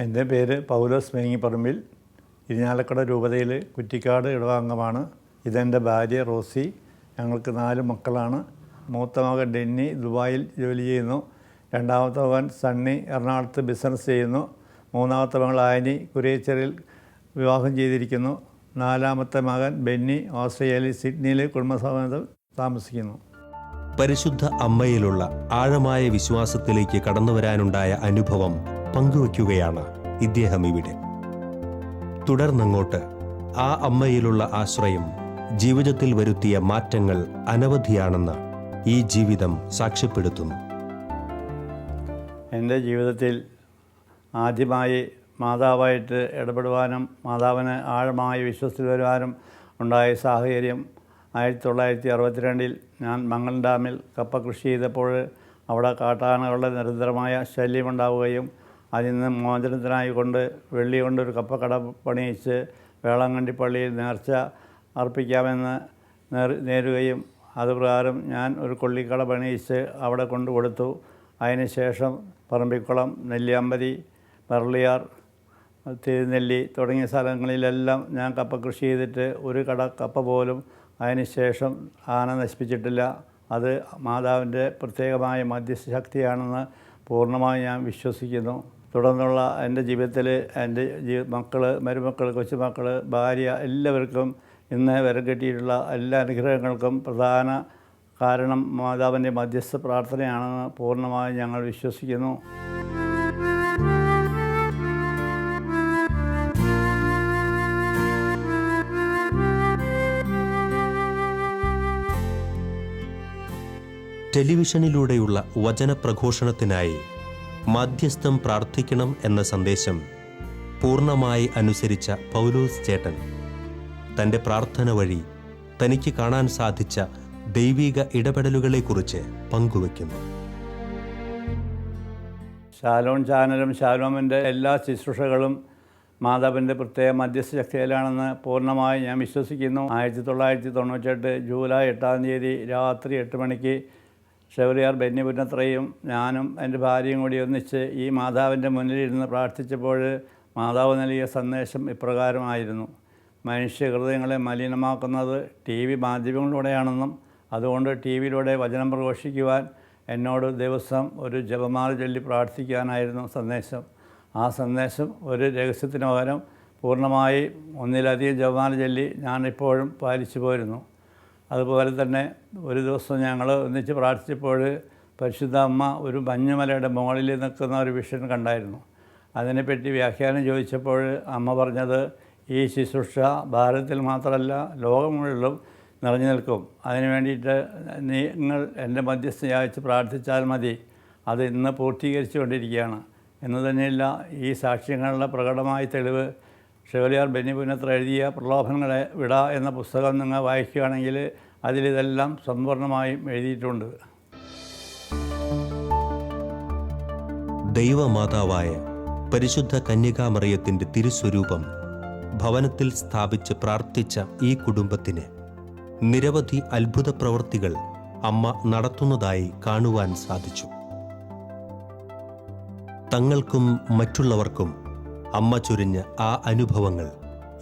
എൻ്റെ പേര് പൗലോസ് മേങ്ങിപ്പറമ്പിൽ. ഇരിഞ്ഞാലക്കുട രൂപതയിൽ കുറ്റിക്കാട് ഇടവകംഗമാണ്. ഇതെൻ്റെ ഭാര്യ റോസി. ഞങ്ങൾക്ക് 4 മക്കളാണ്. മൂത്ത മകൻ ഡെന്നി ദുബായിൽ ജോലി ചെയ്യുന്നു. രണ്ടാമത്തെ മകൻ സണ്ണി എറണാകുളത്ത് ബിസിനസ് ചെയ്യുന്നു. മൂന്നാമത്തെ മകൾ ആനി കുരിയച്ചറിൽ വിവാഹം ചെയ്തിരിക്കുന്നു. 4ാമത്തെ മകൻ ബെന്നി ഓസ്ട്രേലിയയിൽ സിഡ്നിയിൽ കുടുംബസമേതം താമസിക്കുന്നു. പരിശുദ്ധ അമ്മയിലുള്ള ആഴമായ വിശ്വാസത്തിലേക്ക് കടന്നുവരാനുണ്ടായ അനുഭവം പങ്കുവയ്ക്കുകയാണ് ഇദ്ദേഹം ഇവിടെ. തുടർന്നങ്ങോട്ട് ആ അമ്മയിലുള്ള ആശ്രയം ജീവിതത്തിൽ വരുത്തിയ മാറ്റങ്ങൾ അനവധിയാണെന്ന് ഈ ജീവിതം സാക്ഷ്യപ്പെടുത്തുന്നു. എൻ്റെ ജീവിതത്തിൽ ആദ്യമായി മാതാവായിട്ട് ഇടപെടുവാനും മാതാവിനെ ആഴമായി വിശ്വസിച്ച് വരുവാനും ഉണ്ടായ സാഹചര്യം 1962 ഞാൻ മംഗലം ഡാമിൽ കപ്പ കൃഷി ചെയ്തപ്പോൾ അവിടെ കാട്ടാനകളുടെ നിരന്തരമായ ശല്യമുണ്ടാവുകയും അതിൽ നിന്ന് മോചനത്തിനായി വെള്ളി കൊണ്ടൊരു കപ്പക്കട പണിയിച്ച് വേളാങ്കണ്ണി പള്ളിയിൽ നേർച്ച അർപ്പിക്കാമെന്ന് നേരുകയും അതുപ്രകാരം ഞാൻ ഒരു കൊള്ളിക്കട പണിയിച്ച് അവിടെ കൊടുത്തു. അതിനുശേഷം പറമ്പിക്കുളം, നെല്ലിയാമ്പതി, മരളിയാർ, തിരുനെല്ലി തുടങ്ങിയ സ്ഥലങ്ങളിലെല്ലാം ഞാൻ കപ്പ കൃഷി ചെയ്തിട്ട് ഒരു കട കപ്പ പോലും അതിനുശേഷം ആന നശിപ്പിച്ചിട്ടില്ല. അത് മാതാവിൻ്റെ പ്രത്യേകമായ മധ്യസ്ഥ ശക്തിയാണെന്ന് പൂർണ്ണമായി ഞാൻ വിശ്വസിക്കുന്നു. തുടർന്നുള്ള എൻ്റെ ജീവിതത്തിൽ എൻ്റെ മക്കൾ, മരുമക്കൾ, കൊച്ചുമക്കൾ, ഭാര്യ എല്ലാവർക്കും ഇന്ന് വരം കെട്ടിയിട്ടുള്ള എല്ലാ അനുഗ്രഹങ്ങൾക്കും പ്രധാന കാരണം മാതാവിൻ്റെ മധ്യസ്ഥ പ്രാർത്ഥനയാണെന്ന് പൂർണ്ണമായി ഞങ്ങൾ വിശ്വസിക്കുന്നു. ടെലിവിഷനിലൂടെയുള്ള വചനപ്രഘോഷണത്തിനായി മാധ്യസ്ഥം പ്രാർത്ഥിക്കണം എന്ന സന്ദേശം പൂർണ്ണമായി അനുസരിച്ച പൗലോസ് ചേട്ടൻ തൻ്റെ പ്രാർത്ഥന വഴി തനിക്ക് കാണാൻ സാധിച്ച ദൈവിക ഇടപെടലുകളെക്കുറിച്ച് പങ്കുവയ്ക്കുന്നു. ശാലോം ചാനലും ശാലോമിൻ്റെ എല്ലാ ശുശ്രൂഷകളും മാതാവിൻ്റെ പ്രത്യേക മധ്യസ്ഥ ശക്തിയിലാണെന്ന് പൂർണ്ണമായി ഞാൻ വിശ്വസിക്കുന്നു. 1998 ജൂലൈ 8 തീയതി രാത്രി 8 മണിക്ക് ഷെവലിയാർ ബെന്നി പുന്നത്രയും ഞാനും എൻ്റെ ഭാര്യയും കൂടി ഒന്നിച്ച് ഈ മാതാവിൻ്റെ മുന്നിലിരുന്ന് പ്രാർത്ഥിച്ചപ്പോൾ മാതാവ് നൽകിയ സന്ദേശം ഇപ്രകാരമായിരുന്നു: മനുഷ്യ ഹൃദയങ്ങളെ മലിനമാക്കുന്നത് TV മാധ്യമങ്ങളിലൂടെയാണെന്നും അതുകൊണ്ട് TV-യിലൂടെ വചനം പ്രഘോഷിക്കുവാൻ എന്നോട് ദിവസം ഒരു ജപമാല ചൊല്ലി പ്രാർത്ഥിക്കാനായിരുന്നു സന്ദേശം. ആ സന്ദേശം ഒരു രഹസ്യത്തിന് പകരം പൂർണ്ണമായി ഒന്നിലധികം ജപമാല ചൊല്ലി ഞാനിപ്പോഴും പാലിച്ചു പോരുന്നു. അതുപോലെ തന്നെ ഒരു ദിവസം ഞങ്ങൾ ഒന്നിച്ച് പ്രാർത്ഥിച്ചപ്പോൾ പരിശുദ്ധ അമ്മ ഒരു മഞ്ഞുമലയുടെ മുകളിൽ നിൽക്കുന്ന ഒരു വിഷൻ കണ്ടായിരുന്നു. അതിനെപ്പറ്റി വ്യാഖ്യാനം ചോദിച്ചപ്പോൾ അമ്മ പറഞ്ഞത്, ഈ ശുശ്രൂഷ ഭാരതത്തിൽ മാത്രമല്ല ലോകം മുഴുവനും നിറഞ്ഞു നിൽക്കും. അതിനു വേണ്ടിയിട്ട് നിങ്ങൾ എൻ്റെ മധ്യസ്ഥ യാചിച്ച് പ്രാർത്ഥിച്ചാൽ മതി. അത് ഇന്ന് പൂർത്തീകരിച്ചു കൊണ്ടിരിക്കുകയാണ് എന്ന് തന്നെയല്ല, ഈ സാക്ഷ്യങ്ങളുടെ പ്രകടമായ തെളിവ് ഷെവലിയാർ ബെന്നി പുന്നത്ര എഴുതിയ പ്രലോഭനങ്ങളെ വിട എന്ന പുസ്തകം നിങ്ങൾ വായിക്കുകയാണെങ്കിൽ അതിലിതെല്ലാം സമ്പൂർണ്ണമായും എഴുതിയിട്ടുണ്ട്. ദൈവമാതാവായ പരിശുദ്ധ കന്യകാമറിയത്തിൻ്റെ തിരുസ്വരൂപം ഭവനത്തിൽ സ്ഥാപിച്ച് പ്രാർത്ഥിച്ച ഈ കുടുംബത്തിന് നിരവധി അത്ഭുത പ്രവൃത്തികൾ അമ്മ നടത്തുന്നതായി കാണുവാൻ സാധിച്ചു. തങ്ങൾക്കും മറ്റുള്ളവർക്കും അമ്മ ചൊരിഞ്ഞ ആ അനുഭവങ്ങൾ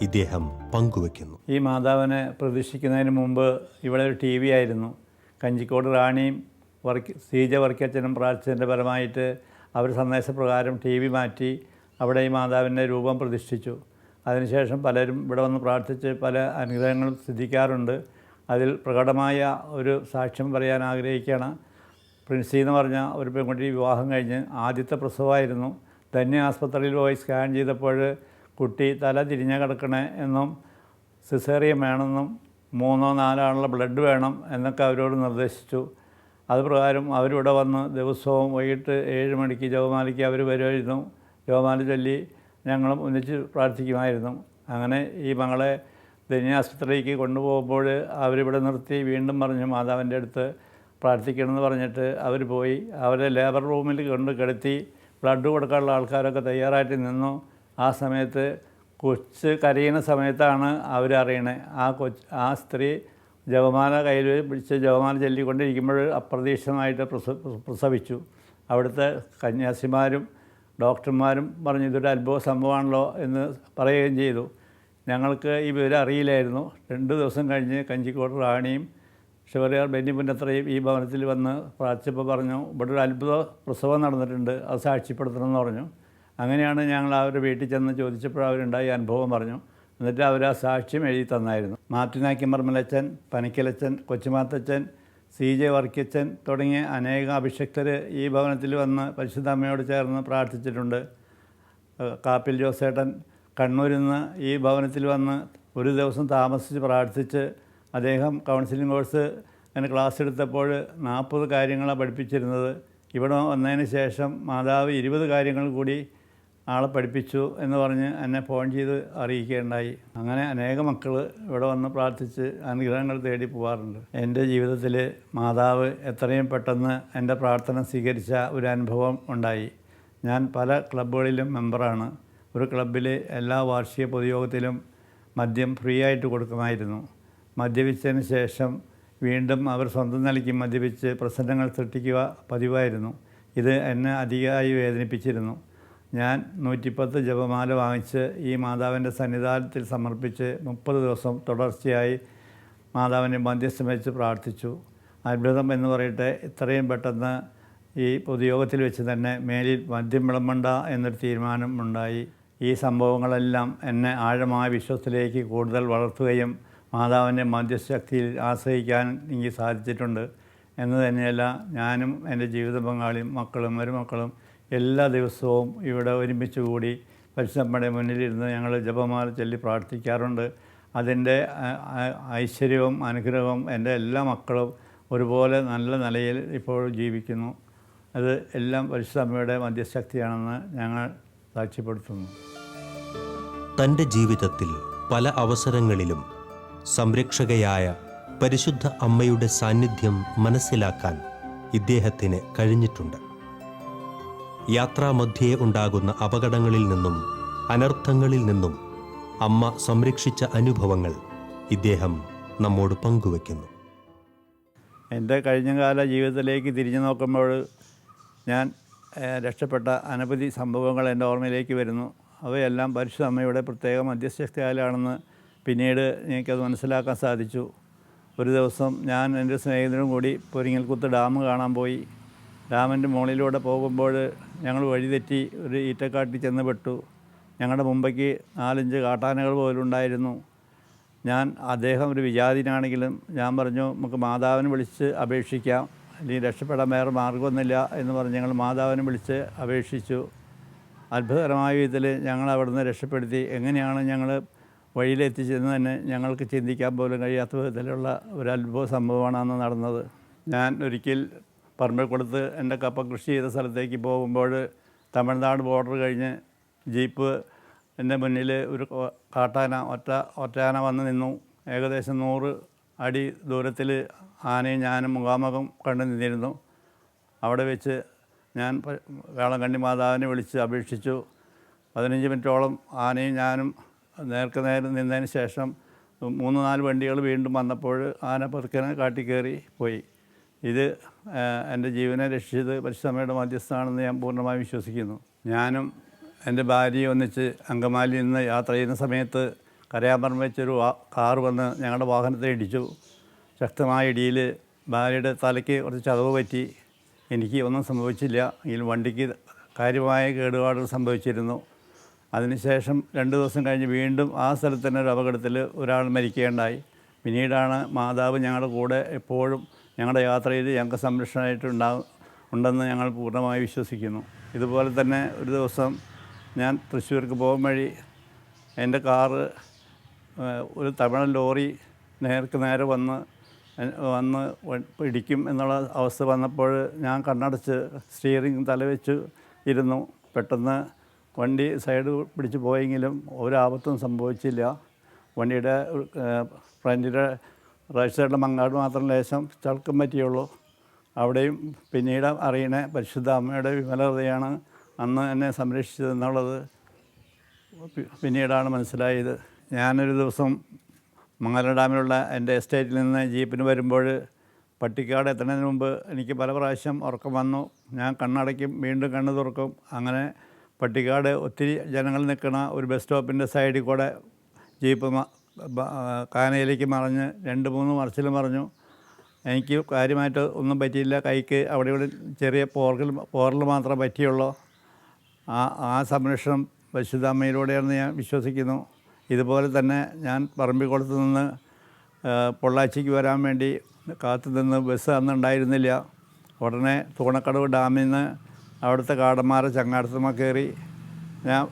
ഇദ്ദേഹം പങ്കുവയ്ക്കുന്നു. ഈ മാതാവിനെ പ്രതീക്ഷിക്കുന്നതിന് മുമ്പ് ഇവിടെ ഒരു TV ആയിരുന്നു. കഞ്ചിക്കോട് റാണിയും സീജ വർക്കച്ചനും പ്രാർത്ഥിച്ചതിൻ്റെ ഫലമായിട്ട് അവർ സന്ദേശപ്രകാരം TV മാറ്റി അവിടെ ഈ മാതാവിൻ്റെ രൂപം പ്രതിഷ്ഠിച്ചു. അതിനുശേഷം പലരും ഇവിടെ വന്ന് പ്രാർത്ഥിച്ച് പല അനുഗ്രഹങ്ങളും സിദ്ധിക്കാറുണ്ട്. അതിൽ പ്രകടമായ ഒരു സാക്ഷ്യം പറയാൻ ആഗ്രഹിക്കുകയാണ്. പ്രിൻസി എന്ന് പറഞ്ഞ ഒരു പെൺകുട്ടി വിവാഹം കഴിഞ്ഞ് ആദ്യത്തെ പ്രസവമായിരുന്നു. ധന്യ ആസ്പത്രിയിൽ പോയി സ്കാൻ ചെയ്തപ്പോൾ കുട്ടി തല തിരിഞ്ഞ കിടക്കണേ എന്നും സിസേറിയൻ വേണമെന്നും 3-4 ആളുള്ള ബ്ലഡ് വേണം എന്നൊക്കെ അവരോട് നിർദ്ദേശിച്ചു. അതുപ്രകാരം അവരിവിടെ വന്ന് ദിവസവും വൈകിട്ട് 7 മണിക്ക് ജപമാലയ്ക്ക് അവർ വരുമായിരുന്നു. ജപമാല ചൊല്ലി ഞങ്ങളും ഒന്നിച്ച് പ്രാർത്ഥിക്കുമായിരുന്നു. അങ്ങനെ ഈ മകളെ ധന്യ ആസ്പത്രിയിലേക്ക് കൊണ്ടുപോകുമ്പോൾ അവരിവിടെ നിർത്തി വീണ്ടും പറഞ്ഞു മാതാവിൻ്റെ അടുത്ത് പ്രാർത്ഥിക്കണമെന്ന് പറഞ്ഞിട്ട് അവർ പോയി. അവരെ ലേബർ റൂമിൽ കിടത്തി ബ്ലഡ് കൊടുക്കാനുള്ള ആൾക്കാരൊക്കെ തയ്യാറായിട്ട് നിന്നു. ആ സമയത്ത് കൊച്ച് കരയുന്ന സമയത്താണ് അവരറിയണേ ആ സ്ത്രീ ജപമാല കയ്യിൽ പിടിച്ച് ജപമാല ചൊല്ലിക്കൊണ്ടിരിക്കുമ്പോൾ അപ്രതീക്ഷിതമായിട്ട് പ്രസവിച്ചു. അവിടുത്തെ കന്യാസിമാരും ഡോക്ടർമാരും പറഞ്ഞു ഇതൊരു അത്ഭുത സംഭവമാണല്ലോ എന്ന് പറയുകയും ചെയ്തു. ഞങ്ങൾക്ക് ഈ വിവരം അറിയില്ലായിരുന്നു. 2 ദിവസം കഴിഞ്ഞ് കഞ്ചിക്കോട് റാണിയും ഷെവറിയാർ ബെന്നിപ്പുന്നത്രയും ഈ ഭവനത്തിൽ വന്ന് പ്രാർത്ഥിച്ചപ്പോൾ പറഞ്ഞു ഇവിടെ ഒരു അത്ഭുത പ്രസവം നടന്നിട്ടുണ്ട്, അത് സാക്ഷ്യപ്പെടുത്തണമെന്ന് പറഞ്ഞു. അങ്ങനെയാണ് ഞങ്ങൾ അവരുടെ വീട്ടിൽ ചെന്ന് ചോദിച്ചപ്പോൾ അവരുണ്ടായ അനുഭവം പറഞ്ഞു. എന്നിട്ട് അവർ ആ സാക്ഷ്യം എഴുതി തന്നായിരുന്നു. മാർട്ടിനാക്കിമർമലച്ചൻ, പനിക്കലച്ചൻ, കൊച്ചുമാത്തച്ചൻ, CJ വർക്കിയച്ചൻ തുടങ്ങിയ അനേകം അഭിഷക്തർ ഈ ഭവനത്തിൽ വന്ന് പരിശുദ്ധ അമ്മയോട് ചേർന്ന് പ്രാർത്ഥിച്ചിട്ടുണ്ട്. കാപ്പിൽ ജോസേട്ടൻ കണ്ണൂരിൽ നിന്ന് ഈ ഭവനത്തിൽ വന്ന് ഒരു ദിവസം താമസിച്ച് പ്രാർത്ഥിച്ച് അദ്ദേഹം കൗൺസിലിംഗ് കോഴ്സ് ക്ലാസ് എടുത്തപ്പോൾ 40 കാര്യങ്ങളാണ് പഠിപ്പിച്ചിരുന്നത്. ഇവിടെ വന്നതിന് ശേഷം മാതാവ് 20 കാര്യങ്ങൾ കൂടി ആളെ പഠിപ്പിച്ചു എന്ന് പറഞ്ഞ് എന്നെ ഫോൺ ചെയ്ത് അറിയിക്കുകയുണ്ടായി. അങ്ങനെ അനേകം മക്കൾ ഇവിടെ വന്ന് പ്രാർത്ഥിച്ച് അനുഗ്രഹങ്ങൾ തേടി പോകാറുണ്ട്. എൻ്റെ ജീവിതത്തിൽ മാതാവ് എത്രയും പെട്ടെന്ന് എൻ്റെ പ്രാർത്ഥന സ്വീകരിച്ച ഒരു അനുഭവം ഉണ്ടായി. ഞാൻ പല ക്ലബ്ബുകളിലും മെമ്പറാണ്. ഒരു ക്ലബ്ബിൽ എല്ലാ വാർഷിക പൊതുയോഗത്തിലും മദ്യം ഫ്രീ ആയിട്ട് കൊടുക്കുമായിരുന്നു. മദ്യപിച്ചതിന് ശേഷം വീണ്ടും അവർ സ്വന്തം നിലയ്ക്ക് മദ്യപിച്ച് പ്രശ്നങ്ങൾ സൃഷ്ടിക്കുക പതിവായിരുന്നു. ഇത് എന്നെ അധികമായി വേദനിപ്പിച്ചിരുന്നു. ഞാൻ 110 ജപമാല വാങ്ങിച്ച് ഈ മാതാവിൻ്റെ സന്നിധാനത്തിൽ സമർപ്പിച്ച് 30 ദിവസം തുടർച്ചയായി മാതാവിനെ മധ്യസ്ഥം വെച്ച് പ്രാർത്ഥിച്ചു. അത്ഭുതം എന്ന് പറയട്ടെ, ഇത്രയും പെട്ടെന്ന് ഈ പൊതുയോഗത്തിൽ വെച്ച് തന്നെ മേലിൽ മദ്യം വിളമ്പണ്ട എന്നൊരു തീരുമാനം ഉണ്ടായി. ഈ സംഭവങ്ങളെല്ലാം എന്നെ ആഴമായ വിശ്വാസത്തിലേക്ക് കൂടുതൽ വളർത്തുകയും മാതാവിൻ്റെ മധ്യശക്തിയിൽ ആശ്രയിക്കാൻ എനിക്ക് സാധിച്ചിട്ടുണ്ട് എന്ന് തന്നെയല്ല, ഞാനും എൻ്റെ ജീവിത പങ്കാളിയും മക്കളും മരുമക്കളും എല്ലാ ദിവസവും ഇവിടെ ഒരുമിച്ച് കൂടി പരിശുദ്ധമ്മയുടെ മുന്നിലിരുന്ന് ഞങ്ങൾ ജപമാല ചൊല്ലി പ്രാർത്ഥിക്കാറുണ്ട്. അതിൻ്റെ ഐശ്വര്യവും അനുഗ്രഹവും എൻ്റെ എല്ലാ മക്കളും ഒരുപോലെ നല്ല നിലയിൽ ഇപ്പോൾ ജീവിക്കുന്നു. അത് എല്ലാം പരിശുദ്ധമ്മയുടെ മധ്യശക്തിയാണെന്ന് ഞങ്ങൾ സാക്ഷ്യപ്പെടുത്തുന്നു. തൻ്റെ ജീവിതത്തിൽ പല അവസരങ്ങളിലും സംരക്ഷകയായ പരിശുദ്ധ അമ്മയുടെ സാന്നിധ്യം മനസ്സിലാക്കാൻ ഇദ്ദേഹത്തിന് കഴിഞ്ഞിട്ടുണ്ട്. യാത്രാമധ്യേ ഉണ്ടാകുന്ന അപകടങ്ങളിൽ നിന്നും അനർത്ഥങ്ങളിൽ നിന്നും അമ്മ സംരക്ഷിച്ച അനുഭവങ്ങൾ ഇദ്ദേഹം നമ്മോട് പങ്കുവയ്ക്കുന്നു. എൻ്റെ കഴിഞ്ഞകാല ജീവിതത്തിലേക്ക് തിരിഞ്ഞു നോക്കുമ്പോൾ ഞാൻ രക്ഷപ്പെട്ട അനവധി സംഭവങ്ങൾ എൻ്റെ ഓർമ്മയിലേക്ക് വരുന്നു. അവയെല്ലാം പരിശുദ്ധ അമ്മയുടെ പ്രത്യേക മധ്യസ്ഥയാലാണെന്ന് പിന്നീട് എനിക്കത് മനസ്സിലാക്കാൻ സാധിച്ചു. ഒരു ദിവസം ഞാൻ എൻ്റെ സ്നേഹിതനും കൂടി പൊരിങ്ങൽക്കുത്ത് ഡാം കാണാൻ പോയി. ഡാമിൻ്റെ മുകളിലൂടെ പോകുമ്പോൾ ഞങ്ങൾ വഴിതെറ്റി ഒരു ഈറ്റക്കാട്ടിൽ ചെന്ന് പെട്ടു. ഞങ്ങളുടെ മുമ്പേക്ക് 4-5 കാട്ടാനകൾ പോലും ഉണ്ടായിരുന്നു. അദ്ദേഹം ഒരു വിജാതിനാണെങ്കിലും ഞാൻ പറഞ്ഞു നമുക്ക് മാതാവിനെ വിളിച്ച് അപേക്ഷിക്കാം, അല്ലെങ്കിൽ രക്ഷപ്പെടാൻ വേറെ മാർഗമൊന്നുമില്ല എന്ന് പറഞ്ഞ് ഞങ്ങൾ മാതാവിനെ വിളിച്ച് അപേക്ഷിച്ചു. അത്ഭുതകരമായ വിധത്തിൽ ഞങ്ങൾ അവിടുന്ന് രക്ഷപ്പെടുത്തി. എങ്ങനെയാണ് ഞങ്ങൾ വഴിയിലെത്തിച്ചതെന്ന് തന്നെ ഞങ്ങൾക്ക് ചിന്തിക്കാൻ പോലും കഴിയാത്ത വിധത്തിലുള്ള ഒരു അത്ഭുത സംഭവമാണ് അന്ന് നടന്നത്. ഞാൻ ഒരിക്കൽ പറമ്പിൽക്കുളത്ത് എൻ്റെ കപ്പ കൃഷി ചെയ്ത സ്ഥലത്തേക്ക് പോകുമ്പോൾ തമിഴ്നാട് ബോർഡർ കഴിഞ്ഞ് ജീപ്പ് എൻ്റെ മുന്നിൽ ഒരു ഒറ്റയാന വന്ന് നിന്നു. ഏകദേശം 100 അടി ദൂരത്തിൽ ആനയും ഞാനും മുഖാമുഖം കണ്ടു നിന്നിരുന്നു. അവിടെ വെച്ച് ഞാൻ വേളങ്കണ്ണി മാതാവിനെ വിളിച്ച് അപേക്ഷിച്ചു. 15 മിനിറ്റോളം ആനയും ഞാനും നേരെ നിന്നതിന് ശേഷം 3-4 വണ്ടികൾ വീണ്ടും വന്നപ്പോൾ ആന പതുക്കനെ കാട്ടിക്കയറി പോയി. ഇത് എൻ്റെ ജീവനെ രക്ഷിച്ചത് പരിശുദ്ധമ്മയുടെ മധ്യസ്ഥമാണെന്ന് ഞാൻ പൂർണ്ണമായും വിശ്വസിക്കുന്നു. ഞാനും എൻ്റെ ഭാര്യയും ഒന്നിച്ച് അങ്കമാലിയിൽ നിന്ന് യാത്ര ചെയ്യുന്ന സമയത്ത് കരയാമ്പറമ്പ് വെച്ചൊരു കാറ് വന്ന് ഞങ്ങളുടെ വാഹനത്തെ ഇടിച്ചു. ശക്തമായ ഇടിയിൽ ഭാര്യയുടെ തലയ്ക്ക് കുറച്ച് ചതവ് പറ്റി. എനിക്ക് ഒന്നും സംഭവിച്ചില്ല. എങ്കിലും വണ്ടിക്ക് കാര്യമായ കേടുപാടുകൾ സംഭവിച്ചിരുന്നു. അതിനുശേഷം 2 ദിവസം കഴിഞ്ഞ് വീണ്ടും ആ സ്ഥലത്ത് തന്നെ ഒരു അപകടത്തിൽ ഒരാൾ മരിക്കുകയുണ്ടായി. പിന്നീടാണ് മാതാവ് ഞങ്ങളുടെ കൂടെ എപ്പോഴും ഞങ്ങളുടെ യാത്രയിൽ ഞങ്ങൾക്ക് സംരക്ഷണമായിട്ടുണ്ടെന്ന് ഞങ്ങൾ പൂർണ്ണമായി വിശ്വസിക്കുന്നു. ഇതുപോലെ തന്നെ ഒരു ദിവസം ഞാൻ തൃശ്ശൂർക്ക് പോകും വഴി എൻ്റെ കാറ് ഒരു തമിഴൻ ലോറി നേരെ വന്ന് ഇടിക്കും എന്നുള്ള അവസ്ഥ വന്നപ്പോൾ ഞാൻ കണ്ണടച്ച് സ്റ്റിയറിംഗ് തലവെച്ച് ഇരുന്നു. പെട്ടെന്ന് വണ്ടി സൈഡ് പിടിച്ച് പോയെങ്കിലും ഒരാപത്തും സംഭവിച്ചില്ല. വണ്ടിയുടെ ഫ്രണ്ടിലെ റൈറ്റ് സൈഡിലെ മങ്ങാട് മാത്രം ലേശം ചളുക്കം പറ്റിയുള്ളൂ. അവിടെയും പിന്നീട് അറിയണ പരിശുദ്ധ അമ്മയുടെ വിമലതയാണ് അന്ന് എന്നെ സംരക്ഷിച്ചതെന്നുള്ളത് പിന്നീടാണ് മനസ്സിലായത്. ഞാനൊരു ദിവസം മംഗലം ഡാമിലുള്ള എൻ്റെ എസ്റ്റേറ്റിൽ നിന്ന് ജീപ്പിന് വരുമ്പോൾ പട്ടിക്കാട് എത്തുന്നതിന് മുമ്പ് എനിക്ക് പല പ്രാവശ്യം ഉറക്കം വന്നു. ഞാൻ കണ്ണടയ്ക്കും, വീണ്ടും കണ്ണ് തുറക്കും. അങ്ങനെ പട്ടിക്കാട് ഒത്തിരി ജനങ്ങൾ നിൽക്കുന്ന ഒരു ബസ് സ്റ്റോപ്പിൻ്റെ സൈഡിൽ കൂടെ ജീപ്പ് കാനയിലേക്ക് മറിഞ്ഞ് 2-3 മറിച്ചിലും മറിഞ്ഞു. എനിക്ക് കാര്യമായിട്ട് ഒന്നും പറ്റിയില്ല. കൈക്ക് അവിടെ ഇവിടെ ചെറിയ പോറൽ മാത്രമേ പറ്റിയുള്ളൂ. ആ സംരക്ഷണം പരിശുദ്ധ അമ്മയിലൂടെയാണെന്ന് ഞാൻ വിശ്വസിക്കുന്നു. ഇതുപോലെ തന്നെ ഞാൻ പറമ്പിക്കുളത്ത് നിന്ന് പൊള്ളാച്ചിക്ക് വരാൻ വേണ്ടി കാത്തു നിന്ന് ബസ് അന്നുണ്ടായിരുന്നില്ല. ഉടനെ തൂണക്കടവ് ഡാമിൽ നിന്ന് അവിടുത്തെ കാടന്മാരെ ചങ്ങാടത്തുമ്മ കയറി ഞാൻ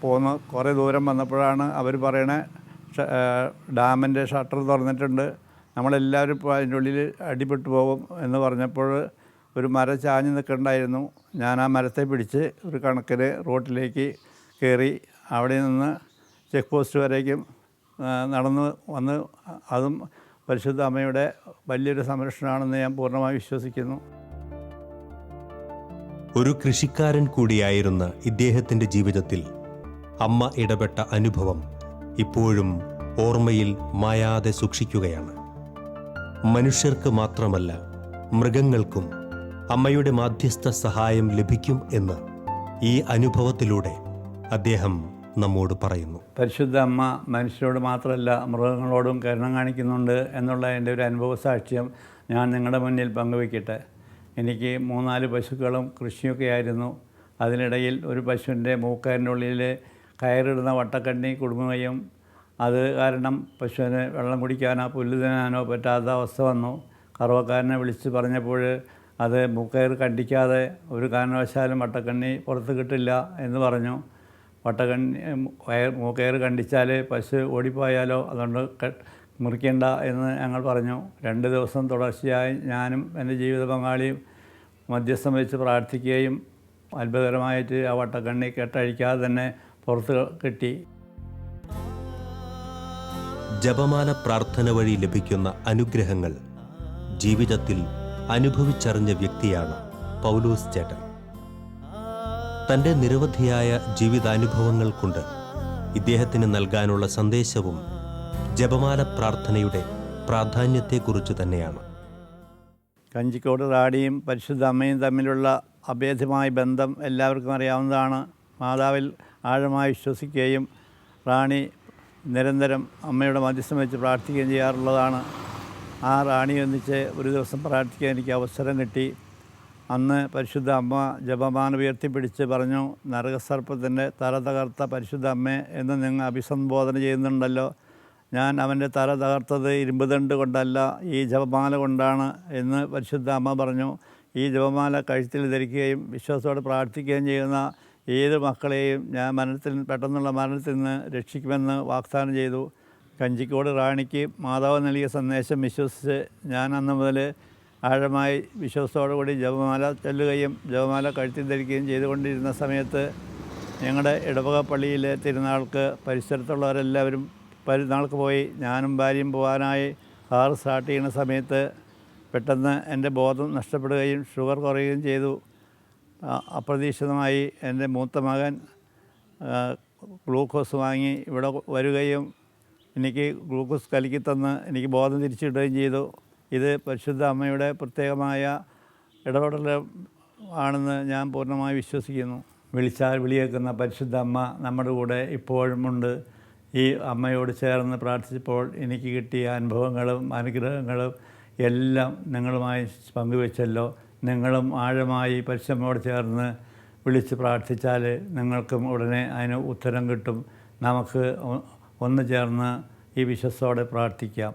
പോന്ന് കുറേ ദൂരം വന്നപ്പോഴാണ് അവർ പറയണേ ഡാമിൻ്റെ ഷട്ടർ തുറന്നിട്ടുണ്ട്, നമ്മളെല്ലാവരും ഇപ്പോൾ അതിൻ്റെ ഉള്ളിൽ അടിപ്പെട്ടു പോകും എന്ന് പറഞ്ഞപ്പോൾ ഒരു മരം ചാഞ്ഞ് നിൽക്കണ്ടായിരുന്നു. ഞാൻ ആ മരത്തെ പിടിച്ച് ഒരു കണക്കിന് റോട്ടിലേക്ക് കയറി അവിടെ നിന്ന് ചെക്ക് പോസ്റ്റ് വരേക്കും നടന്ന് വന്ന്. അതും പരിശുദ്ധ അമ്മയുടെ വലിയൊരു സംരക്ഷണമാണെന്ന് ഞാൻ പൂർണ്ണമായി വിശ്വസിക്കുന്നു. ഒരു കൃഷിക്കാരൻ കൂടിയായിരുന്ന ഇദ്ദേഹത്തിൻ്റെ ജീവിതത്തിൽ അമ്മ ഇടപെട്ട അനുഭവം ഇപ്പോഴും ഓർമ്മയിൽ മായാതെ സൂക്ഷിക്കുകയാണ്. മനുഷ്യർക്ക് മാത്രമല്ല മൃഗങ്ങൾക്കും അമ്മയുടെ മാധ്യസ്ഥ സഹായം ലഭിക്കും എന്ന് ഈ അനുഭവത്തിലൂടെ അദ്ദേഹം നമ്മോട് പറയുന്നു. പരിശുദ്ധ അമ്മ മനുഷ്യരോട് മാത്രമല്ല മൃഗങ്ങളോടും കരുണ കാണിക്കുന്നുണ്ട് എന്നുള്ള എൻ്റെ ഒരു അനുഭവ സാക്ഷ്യം ഞാൻ നിങ്ങളുടെ മുന്നിൽ പങ്കുവയ്ക്കട്ടെ. എനിക്ക് 3-4 പശുക്കളും കൃഷിയൊക്കെ ആയിരുന്നു. അതിനിടയിൽ ഒരു പശുവിൻ്റെ മൂക്കതിൻ്റെ ഉള്ളിൽ കയറിടുന്ന വട്ടക്കണ്ണി കുടുങ്ങുകയും അത് കാരണം പശുവിന് വെള്ളം കുടിക്കാനോ പുല്ല് തിന്നാനോ പറ്റാത്ത അവസ്ഥ വന്നു. കറവക്കാരനെ വിളിച്ച് പറഞ്ഞപ്പോൾ അത് മൂക്കയർ കണ്ടിക്കാതെ ഒരു കാരണവശാലും വട്ടക്കണ്ണി പുറത്ത് കിട്ടില്ല എന്ന് പറഞ്ഞു. മൂക്കയർ കണ്ടിച്ചാൽ പശു ഓടിപ്പോയാലോ, അതുകൊണ്ട് മുറിക്കേണ്ട എന്ന് ഞങ്ങൾ പറഞ്ഞു. 2 ദിവസം തുടർച്ചയായി ഞാനും എൻ്റെ ജീവിത പങ്കാളിയും മധ്യസ്ഥം വെച്ച് പ്രാർത്ഥിക്കുകയും അത്ഭുതകരമായിട്ട് ആ വട്ടക്കണ്ണി കെട്ടഴിക്കാതെ തന്നെ പുറത്ത് കിട്ടി. ജപമാല പ്രാർത്ഥന വഴി ലഭിക്കുന്ന അനുഗ്രഹങ്ങൾ ജീവിതത്തിൽ അനുഭവിച്ചറിഞ്ഞ വ്യക്തിയാണ് പൗലോസ് ചേട്ടൻ. തൻ്റെ നിരവധിയായ ജീവിതാനുഭവങ്ങൾ കൊണ്ട് ഇദ്ദേഹത്തിന് നൽകാനുള്ള സന്ദേശവും ജപമാല പ്രാർത്ഥനയുടെ പ്രാധാന്യത്തെക്കുറിച്ച് തന്നെയാണ്. കഞ്ചിക്കോട് റാണിയും പരിശുദ്ധ അമ്മയും തമ്മിലുള്ള അഭേദ്യമായ ബന്ധം എല്ലാവർക്കും അറിയാവുന്നതാണ്. മാതാവിൽ ആഴമായി വിശ്വസിക്കുകയും റാണി നിരന്തരം അമ്മയുടെ മധ്യസ്ഥം വെച്ച് പ്രാർത്ഥിക്കുകയും ചെയ്യാറുള്ളതാണ്. ആ റാണി ഒന്നിച്ച് ഒരു ദിവസം പ്രാർത്ഥിക്കാൻ എനിക്ക് അവസരം കിട്ടി. അന്ന് പരിശുദ്ധ അമ്മ ജപമാല ഉയർത്തിപ്പിടിച്ച് പറഞ്ഞു, നരകസർപ്പത്തിൻ്റെ തല തകർത്ത പരിശുദ്ധ അമ്മേ എന്ന് നിങ്ങൾ അഭിസംബോധന ചെയ്യുന്നുണ്ടല്ലോ. ഞാൻ അവൻ്റെ തല തകർത്തത് ഇരുമ്പ് ദണ്ട് കൊണ്ടല്ല, ഈ ജപമാല കൊണ്ടാണ് എന്ന് പരിശുദ്ധ അമ്മ പറഞ്ഞു. ഈ ജപമാല കഴുത്തിൽ ധരിക്കുകയും വിശ്വാസത്തോടെ പ്രാർത്ഥിക്കുകയും ചെയ്യുന്ന ഏത് മക്കളെയും ഞാൻ പെട്ടെന്നുള്ള മരണത്തിൽ നിന്ന് രക്ഷിക്കുമെന്ന് വാഗ്ദാനം ചെയ്തു. കഞ്ചിക്കോട് റാണിക്ക് മാതാവ് നൽകിയ സന്ദേശം വിശ്വസിച്ച് ഞാൻ അന്ന് മുതൽ ആഴമായി വിശ്വാസത്തോടു കൂടി ജപമാല ചൊല്ലുകയും ജപമാല കഴുത്തിൽ ധരിക്കുകയും ചെയ്തുകൊണ്ടിരുന്ന സമയത്ത് ഞങ്ങളുടെ ഇടവക പള്ളിയിലെ തിരുനാൾക്ക് പരിസരത്തുള്ളവരെല്ലാവരും പെരുന്നാൾക്ക് പോയി. ഞാനും ഭാര്യയും പോകാനായി കാർ സ്റ്റാർട്ട് ചെയ്യുന്ന സമയത്ത് പെട്ടെന്ന് എൻ്റെ ബോധം നഷ്ടപ്പെടുകയും ഷുഗർ കുറയുകയും ചെയ്തു. അപ്രതീക്ഷിതമായി എൻ്റെ മൂത്ത മകൻ ഗ്ലൂക്കോസ് വാങ്ങി ഇവിടെ വരികയും എനിക്ക് ഗ്ലൂക്കോസ് കലക്കി തന്ന് എനിക്ക് ബോധം തിരിച്ചിടുകയും ചെയ്തു. ഇത് പരിശുദ്ധ അമ്മയുടെ പ്രത്യേകമായ ഇടപെടൽ ആണെന്ന് ഞാൻ പൂർണ്ണമായി വിശ്വസിക്കുന്നു. വിളിച്ചാൽ വിളിയേക്കുന്ന പരിശുദ്ധ അമ്മ നമ്മുടെ കൂടെ ഇപ്പോഴുമുണ്ട്. ഈ അമ്മയോട് ചേർന്ന് പ്രാർത്ഥിച്ചപ്പോൾ എനിക്ക് കിട്ടിയ അനുഭവങ്ങളും അനുഗ്രഹങ്ങളും എല്ലാം നിങ്ങളുമായി പങ്കുവെച്ചല്ലോ. നിങ്ങളും ആഴമായി പരിശുദ്ധമ്മയോട് ചേർന്ന് വിളിച്ച് പ്രാർത്ഥിച്ചാൽ നിങ്ങൾക്കും ഉടനെ അതിന് ഉത്തരം കിട്ടും. നമുക്ക് ഒന്ന് ചേർന്ന് ഈ വിശ്വാസത്തോടെ പ്രാർത്ഥിക്കാം.